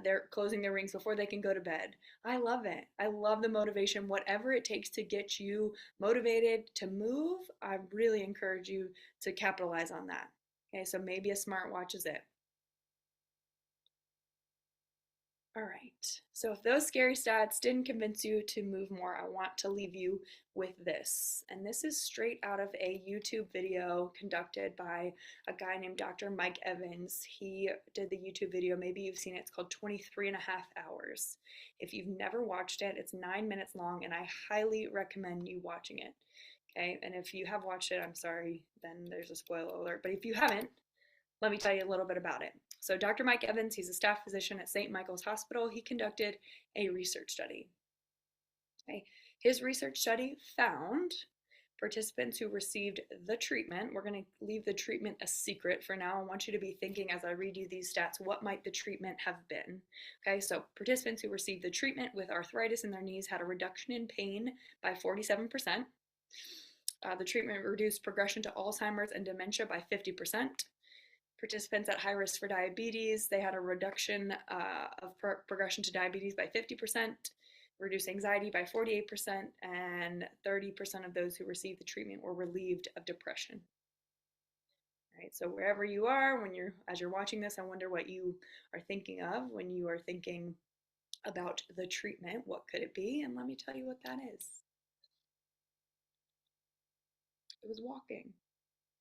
their closing their rings before they can go to bed. I love it. I love the motivation. Whatever it takes to get you motivated to move, I really encourage you to capitalize on that. Okay, so maybe a smartwatch is it. All right, so if those scary stats didn't convince you to move more, I want to leave you with this. And this is straight out of a YouTube video conducted by a guy named Dr. Mike Evans. He did the YouTube video, maybe you've seen it, it's called 23 and a half hours. If you've never watched it, it's 9 minutes long, and I highly recommend you watching it. Okay, and if you have watched it, I'm sorry, then there's a spoiler alert. But if you haven't, let me tell you a little bit about it. So Dr. Mike Evans, he's a staff physician at St. Michael's Hospital. He conducted a research study. Okay. His research study found participants who received the treatment. We're going to leave the treatment a secret for now. I want you to be thinking as I read you these stats, what might the treatment have been? Okay, so participants who received the treatment with arthritis in their knees had a reduction in pain by 47%. The treatment reduced progression to Alzheimer's and dementia by 50%. Participants at high risk for diabetes, they had a reduction of progression to diabetes by 50%, reduced anxiety by 48%, and 30% of those who received the treatment were relieved of depression. All right, so wherever you are, as you're watching this, I wonder what you are thinking of when you are thinking about the treatment. What could it be? And let me tell you what that is. It was walking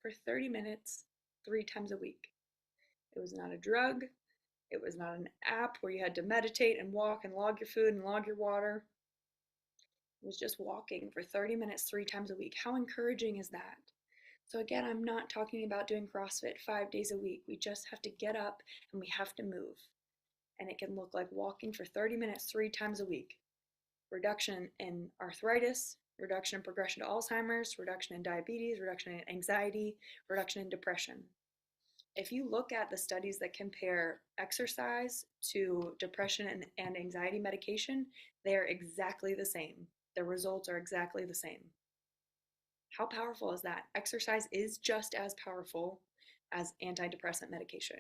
for 30 minutes, 3 times a week. It was not a drug. It was not an app where you had to meditate and walk and log your food and log your water. It was just walking for 30 minutes 3 times a week. How encouraging is that? So again, I'm not talking about doing CrossFit 5 days a week. We just have to get up and we have to move. And it can look like walking for 30 minutes 3 times a week. Reduction in arthritis, reduction in progression to Alzheimer's, reduction in diabetes, reduction in anxiety, reduction in depression. If you look at the studies that compare exercise to depression and anxiety medication, they are exactly the same. The results are exactly the same. How powerful is that? Exercise is just as powerful as antidepressant medication.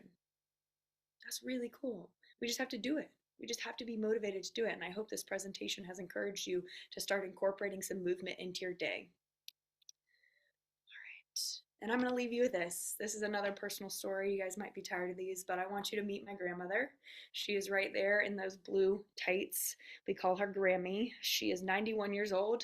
That's really cool. We just have to do it. We just have to be motivated to do it. And I hope this presentation has encouraged you to start incorporating some movement into your day. And I'm going to leave you with this. This is another personal story. You guys might be tired of these, but I want you to meet my grandmother. She is right there in those blue tights. We call her Grammy. She is 91 years old.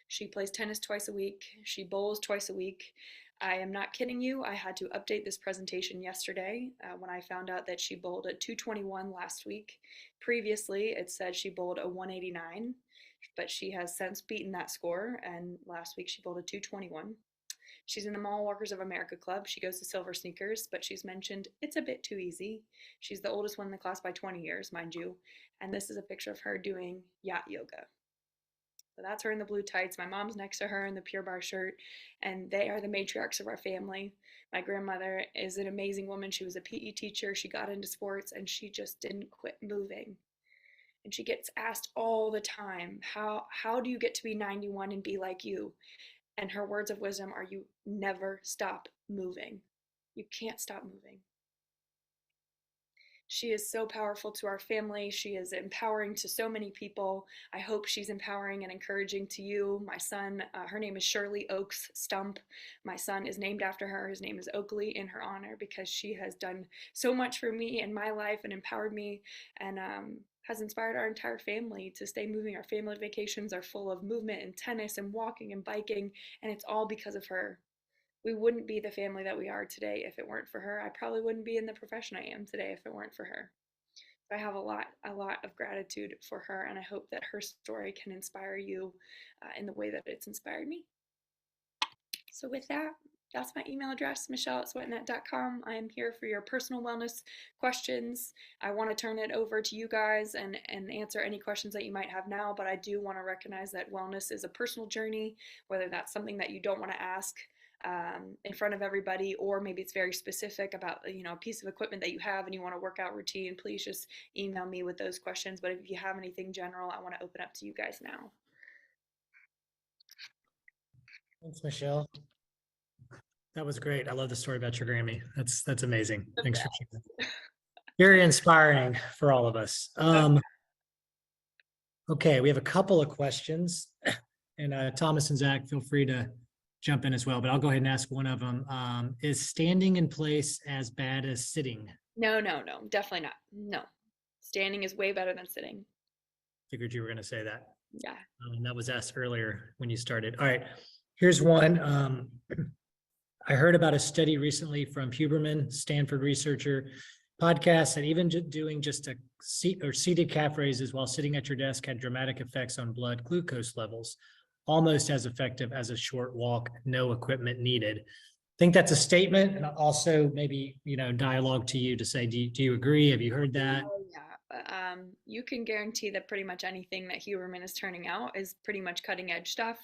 She plays tennis twice a week. She bowls twice a week. I am not kidding you. I had to update this presentation yesterday when I found out that she bowled at 221 last week. Previously, it said she bowled a 189, but she has since beaten that score, and last week she bowled a 221. She's in the Mall Walkers of America Club. She goes to Silver Sneakers, but she's mentioned it's a bit too easy. She's the oldest one in the class by 20 years, mind you. And this is a picture of her doing yacht yoga. So that's her in the blue tights. My mom's next to her in the Pure Barre shirt, and they are the matriarchs of our family. My grandmother is an amazing woman. She was a PE teacher. She got into sports, and she just didn't quit moving. And she gets asked all the time, how do you get to be 91 and be like you? And her words of wisdom are, you never stop moving. You can't stop moving. She is so powerful to our family. She is empowering to so many people. I hope she's empowering and encouraging to you. My son, her name is Shirley Oaks Stump. My son is named after her. His name is Oakley in her honor, because she has done so much for me in my life and empowered me, and has inspired our entire family to stay moving. Our family vacations are full of movement and tennis and walking and biking, and it's all because of her. We wouldn't be the family that we are today if it weren't for her. I probably wouldn't be in the profession I am today if it weren't for her. So I have a lot of gratitude for her, and I hope that her story can inspire you in the way that it's inspired me. So with that, that's my email address, michelle@sweatnet.com. I am here for your personal wellness questions. I want to turn it over to you guys and answer any questions that you might have now, but I do want to recognize that wellness is a personal journey, whether that's something that you don't want to ask in front of everybody, or maybe it's very specific about a piece of equipment that you have and you want a workout routine. Please just email me with those questions. But if you have anything general, I want to open up to you guys now. Thanks, Michelle. That was great. I love the story about your Grammy. That's amazing. Thanks for sharing. Very inspiring for all of us. Okay, we have a couple of questions, and Thomas and Zach, feel free to jump in as well, but I'll go ahead and ask one of them. Is standing in place as bad as sitting? No, definitely not. No, standing is way better than sitting. Figured you were going to say that. Yeah. That was asked earlier when you started. All right, here's one. I heard about a study recently from Huberman, Stanford researcher, podcast that even doing just a seated calf raises while sitting at your desk had dramatic effects on blood glucose levels, almost as effective as a short walk, no equipment needed. I think that's a statement, and also maybe dialogue to you to say, do you agree? Have you heard that? Oh, yeah. You can guarantee that pretty much anything that Huberman is turning out is pretty much cutting edge stuff,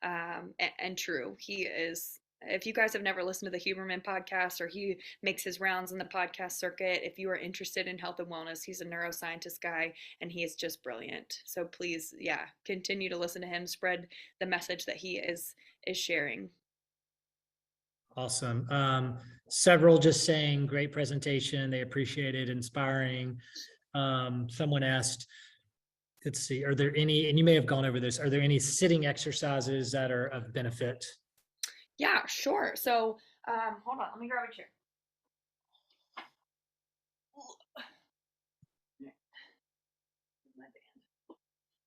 and true. He is. If you guys have never listened to the Huberman podcast, or he makes his rounds in the podcast circuit, if you are interested in health and wellness, he's a neuroscientist guy, and he is just brilliant. So please, continue to listen to him, spread the message that he is sharing. Awesome. Several just saying great presentation. They appreciate it, inspiring. Someone asked, let's see, are there any, and you may have gone over this, are there any sitting exercises that are of benefit? Yeah, sure. So hold on, let me grab a chair.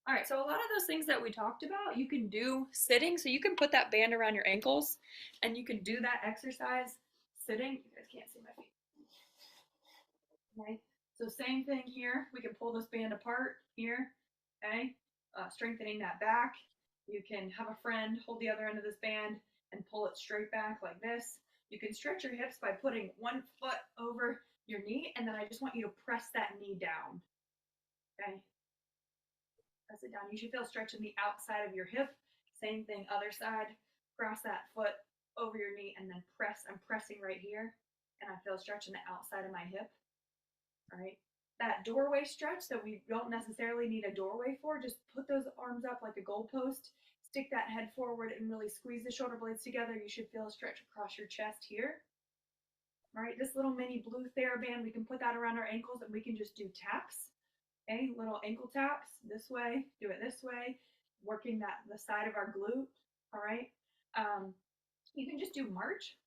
All right, so a lot of those things that we talked about, you can do sitting. So you can put that band around your ankles, and you can do that exercise sitting. You guys can't see my feet. Okay, so same thing here. We can pull this band apart here, okay? Strengthening that back. You can have a friend hold the other end of this band and pull it straight back like this. You can stretch your hips by putting one foot over your knee, and then I just want you to press that knee down, okay? Press it down. You should feel stretch in the outside of your hip. Same thing, other side. Cross that foot over your knee and then press. I'm pressing right here, and I feel stretch in the outside of my hip. All right. That doorway stretch that we don't necessarily need a doorway for, just put those arms up like a goalpost, stick that head forward and really squeeze the shoulder blades together. You should feel a stretch across your chest here. All right, this little mini blue TheraBand, we can put that around our ankles and we can just do taps. Okay, little ankle taps this way, do it this way, working the side of our glute. All right. You can just do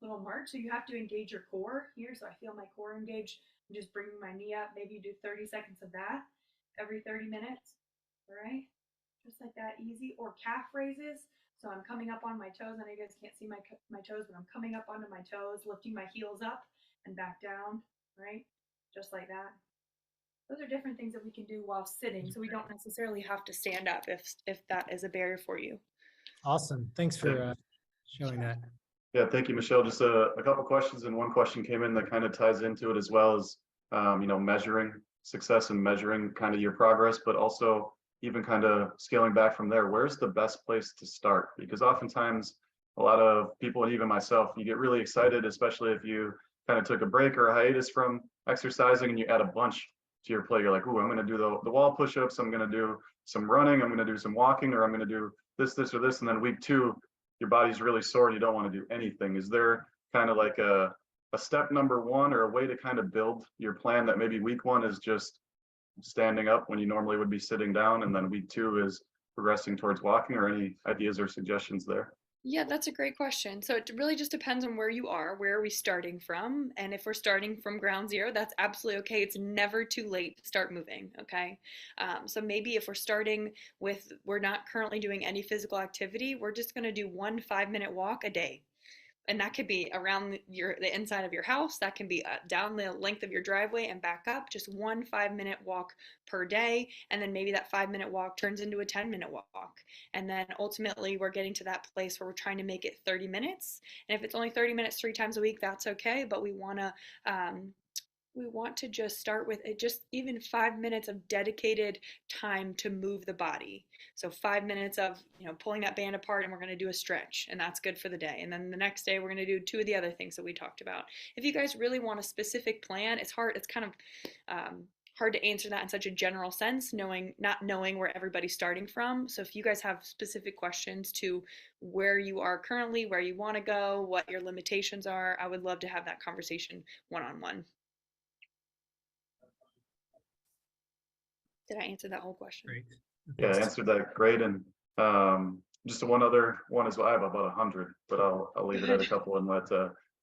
little march. So you have to engage your core here. So I feel my core engaged. I'm just bringing my knee up. Maybe you do 30 seconds of that every 30 minutes. All right. Just like that, easy. Or calf raises. So I'm coming up on my toes. I know you guys can't see my toes, but I'm coming up onto my toes, lifting my heels up and back down. Right. Just like that. Those are different things that we can do while sitting. So we don't necessarily have to stand up if that is a barrier for you. Awesome. Thanks for showing that. Yeah, thank you, Michelle. Just a couple questions, and one question came in that kind of ties into it as well as, measuring success and measuring kind of your progress, but also even kind of scaling back from there, where's the best place to start? Because oftentimes a lot of people, and even myself, you get really excited, especially if you kind of took a break or a hiatus from exercising and you add a bunch to your plate. You're like, ooh, I'm going to do the wall push-ups. I'm going to do some running. I'm going to do some walking, or I'm going to do this, or this. And then week 2, your body's really sore and you don't want to do anything. Is there kind of like a step number 1 or a way to kind of build your plan that maybe week 1 is just standing up when you normally would be sitting down, and then week 2 is progressing towards walking, or any ideas or suggestions there? Yeah, that's a great question. So it really just depends on where you are. Where are we starting from? And if we're starting from ground zero, that's absolutely okay. It's never too late to start moving. Okay. So maybe if we're starting with, we're not currently doing any physical activity, we're just going to do 1 5-minute walk a day. And that could be around the inside of your house. That can be down the length of your driveway and back up. Just 1 5-minute walk per day, and then maybe that 5-minute walk turns into a 10-minute walk. And then ultimately, we're getting to that place where we're trying to make it 30 minutes. And if it's only 30 minutes 3 times a week, that's okay. But we want to just start with it, just even 5 minutes of dedicated time to move the body. So 5 minutes of, pulling that band apart, and we're going to do a stretch, and that's good for the day. And then the next day we're going to do 2 of the other things that we talked about. If you guys really want a specific plan, it's kind of hard to answer that in such a general sense, not knowing where everybody's starting from. So if you guys have specific questions to where you are currently, where you want to go, what your limitations are, I would love to have that conversation one-on-one. Did I answer that whole question? Great. Yeah, I answered that great. And just one other one as well. I have about 100, but I'll leave it at a couple and let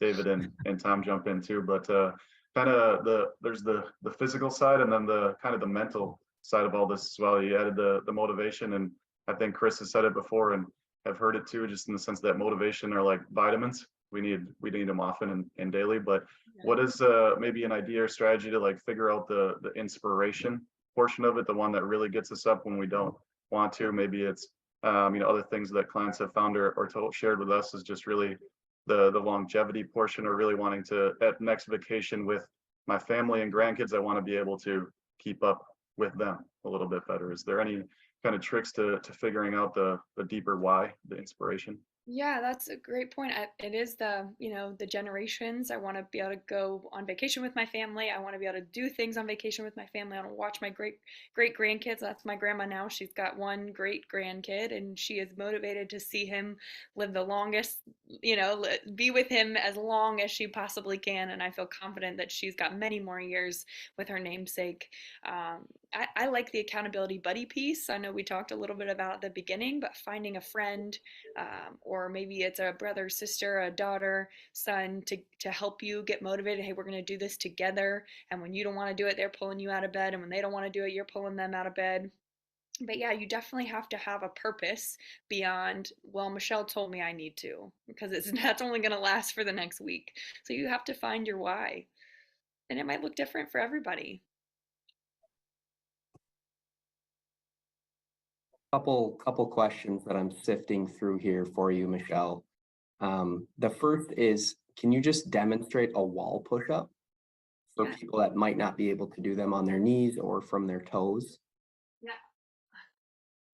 David and Tom jump in too. But kind of there's the physical side, and then the kind of the mental side of all this as well. You added the motivation, and I think Chris has said it before, and I've heard it too, just in the sense that motivation are like vitamins. We need them often and daily. But what is maybe an idea or strategy to like figure out the inspiration portion of it, the one that really gets us up when we don't want to? Maybe it's other things that clients have found or shared with us is just really the longevity portion, or really wanting to, at next vacation with my family and grandkids, I want to be able to keep up with them a little bit better. Is there any kind of tricks to figuring out the deeper why, the inspiration? Yeah, that's a great point. It is the generations. I want to be able to go on vacation with my family. I want to be able to do things on vacation with my family. I want to watch my great grandkids. That's my grandma now. She's got 1 great grandkid, and she is motivated to see him live the longest, be with him as long as she possibly can. And I feel confident that she's got many more years with her namesake. I like the accountability buddy piece. I know we talked a little bit about at the beginning, but finding a friend, or maybe it's a brother, sister, a daughter, son, to help you get motivated. Hey, we're going to do this together. And when you don't want to do it, they're pulling you out of bed. And when they don't want to do it, you're pulling them out of bed. But yeah, you definitely have to have a purpose beyond, well, Michelle told me I need to, because that's only going to last for the next week. So you have to find your why. And it might look different for everybody. Couple questions that I'm sifting through here for you, Michelle. The first is, can you just demonstrate a wall push-up for people that might not be able to do them on their knees or from their toes? Yeah.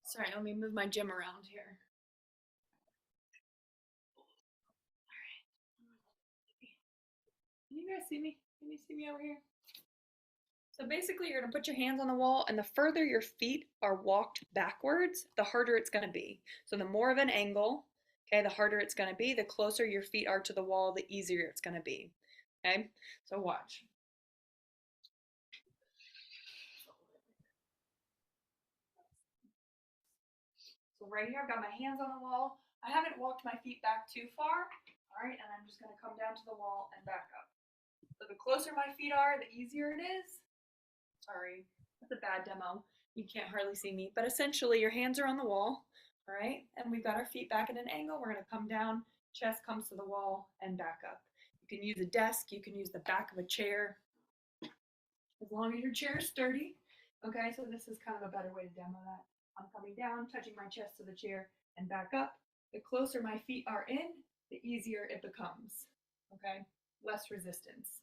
Sorry, let me move my gym around here. All right. Can you guys see me? Can you see me over here? So basically, you're going to put your hands on the wall, and the further your feet are walked backwards, the harder it's going to be. So the more of an angle, okay, the harder it's going to be. The closer your feet are to the wall, the easier it's going to be. Okay, so watch. So right here, I've got my hands on the wall. I haven't walked my feet back too far. All right, and I'm just going to come down to the wall and back up. So the closer my feet are, the easier it is. Sorry, that's a bad demo. You can't hardly see me, but essentially your hands are on the wall, all right? And we've got our feet back at an angle. We're gonna come down, chest comes to the wall and back up. You can use a desk, you can use the back of a chair, as long as your chair is sturdy. Okay, so this is kind of a better way to demo that. I'm coming down, touching my chest to the chair and back up. The closer my feet are in, the easier it becomes, okay? Less resistance.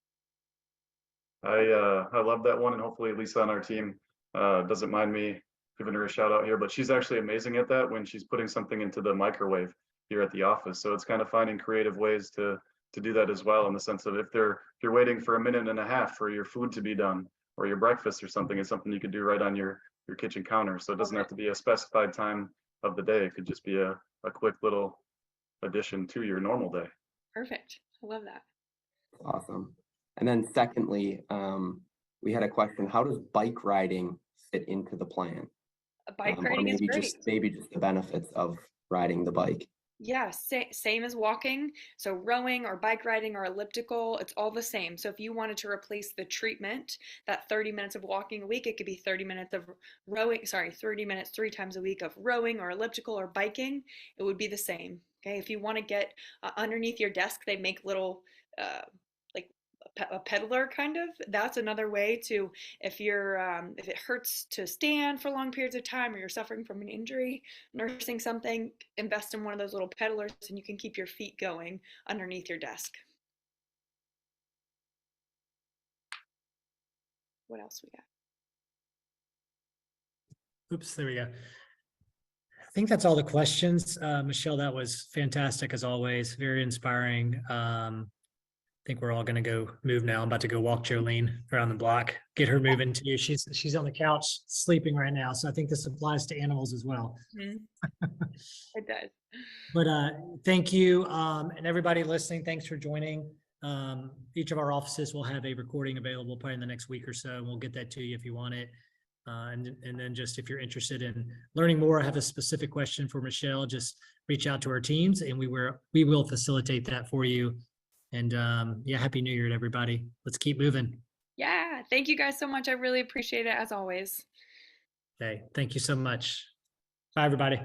I love that one, and hopefully Lisa on our team doesn't mind me giving her a shout out here, but she's actually amazing at that when she's putting something into the microwave here at the office. So it's kind of finding creative ways to do that as well, in the sense of if you're waiting for a minute and a half for your food to be done or your breakfast or something, it's something you could do right on your kitchen counter. So it doesn't have to be a specified time of the day. It could just be a quick little addition to your normal day. Perfect. I love that. Awesome. And then secondly, we had a question, how does bike riding fit into the plan? Bike Or riding is great. maybe just the benefits of riding the bike. Yeah, same as walking. So rowing or bike riding or elliptical, it's all the same. So if you wanted to replace the treatment, that 30 minutes of walking a week, it could be 30 minutes of rowing, 30 minutes 3 times a week of rowing or elliptical or biking. It would be the same. Okay, if you want to get underneath your desk, they make little like a peddler kind of. That's another way to, if it hurts to stand for long periods of time, or you're suffering from an injury, nursing something, invest in one of those little peddlers and you can keep your feet going underneath your desk. What else we got? Oops, there we go. I think that's all the questions. Michelle, that was fantastic as always. Very inspiring. I think we're all going to go move now. I'm about to go walk Jolene around the block, get her moving too. She's on the couch sleeping right now. So I think this applies to animals as well. Mm-hmm. It does. But thank you. And everybody listening, thanks for joining. Each of our offices will have a recording available probably in the next week or so. And we'll get that to you if you want it. And then just if you're interested in learning more, I have a specific question for Michelle, just reach out to our teams and we will facilitate that for you. And yeah, Happy New Year to everybody. Let's keep moving. Yeah, thank you guys so much. I really appreciate it as always. Okay, thank you so much. Bye, everybody.